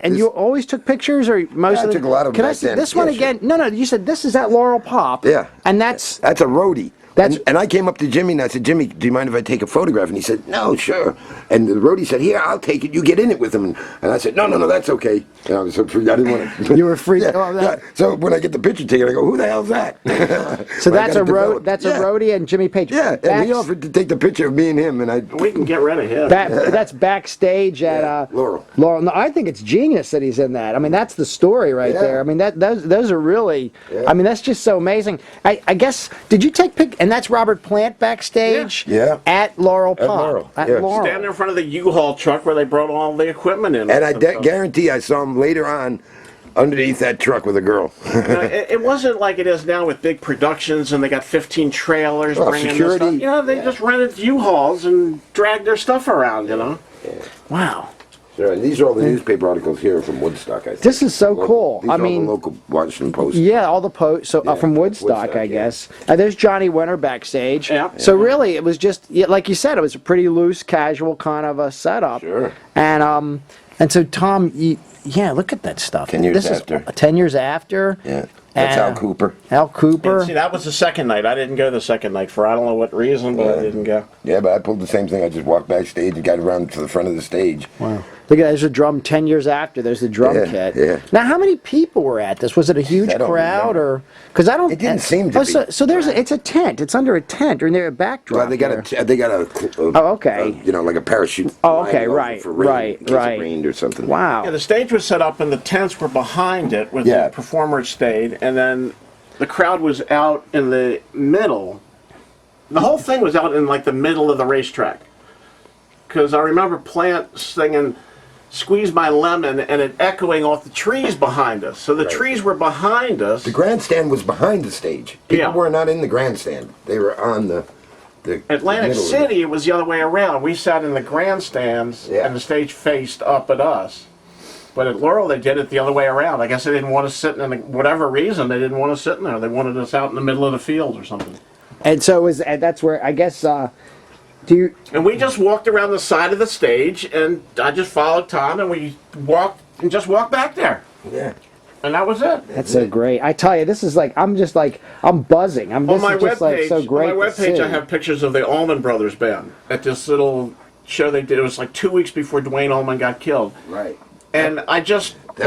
and you always took pictures, or most of I took a lot of them. Can I back see then. this one Yeah, again? sure. No, you said this is at Laurel Pop. Yeah. And that's a roadie. That's- And I came up to Jimmy and I said, Jimmy, do you mind if I take a photograph? And he said, no, sure. And the roadie said, here, I'll take it. You get in it with him. And I said, no, that's okay. And I was so free. I didn't want to. You were free. Yeah, Oh, that- yeah. So when I get the picture taken, I go, who the hell's that? So But I that's a gotta develop. That's Yeah. a roadie and Jimmy Page. Yeah, and he offered to take the picture of me and him, and I. We can get rid of him. That's backstage at Laurel. Laurel. No, I think it's genius that he's in that. I mean, that's the story right Yeah. there. I mean, those are really. Yeah. I mean, that's just so amazing. I guess did you take pic? And that's Robert Plant backstage. Yeah. At Laurel Pop. Laurel, At yeah. Laurel. Standing in front of the U-Haul truck where they brought all the equipment in. And I stuff. guarantee I saw him later on underneath that truck with a girl. No, it wasn't like it is now with big productions and they got 15 trailers Well, bringing security. the stuff. You know, they just rented U-Hauls and dragged their stuff around, you know. Wow. Sure, and these are all the newspaper articles here from Woodstock, I think. This is so Local- cool. These I are all mean- the local Washington Post. Yeah, all the so Yeah, from Woodstock, Woodstock, I yeah. guess. There's Johnny Winter backstage. Yeah. So really, it was just like you said, it was a pretty loose, casual kind of a setup. Sure. And so Tom, yeah, look at that stuff. 10 years this after. Is 10 years after. Yeah, that's Al Cooper. Al Cooper. And see, that was the second night. I didn't go the second night for I don't know what reason, but I didn't go. Yeah, but I pulled the same thing. I just walked backstage and got around to the front of the stage. Wow. Look at there's a drum 10 years after. There's the drum Yeah, kit. yeah. Now, how many people were at this? Was it a huge I don't crowd, remember. or because I don't? It didn't seem to be. So there's it's a tent. It's under a tent, or near a backdrop. Well, they got there. a Oh, okay. you know, like a parachute. Oh, okay, lining over right, for rain, right, in case right. It rained or something. Wow. Yeah, the stage was set up and the tents were behind it where Yeah. the performers stayed, and then the crowd was out in the middle. The whole thing was out in like the middle of the racetrack. Because I remember Plant singing "Squeeze My Lemon" and it echoing off the trees behind us. So the trees were behind us. The grandstand was behind the stage. People Yeah. were not in the grandstand. They were on the Atlantic middle of City, it was the other way around. We sat in the grandstands Yeah. and the stage faced up at us. But at Laurel, they did it the other way around. I guess they didn't want us sitting in whatever reason, they didn't want us sitting there. They wanted us out in the middle of the field or something. And so that's where I guess. Do you? And we just walked around the side of the stage, and I just followed Tom, and we walked back there. Yeah. And that was it. That's so great. I tell you, this is like I'm buzzing. On This my is just like webpage, so great. on my to see. webpage, I have pictures of the Allman Brothers Band at this little show they did. It was like 2 weeks before Dwayne Allman got killed. Right. And I just, That was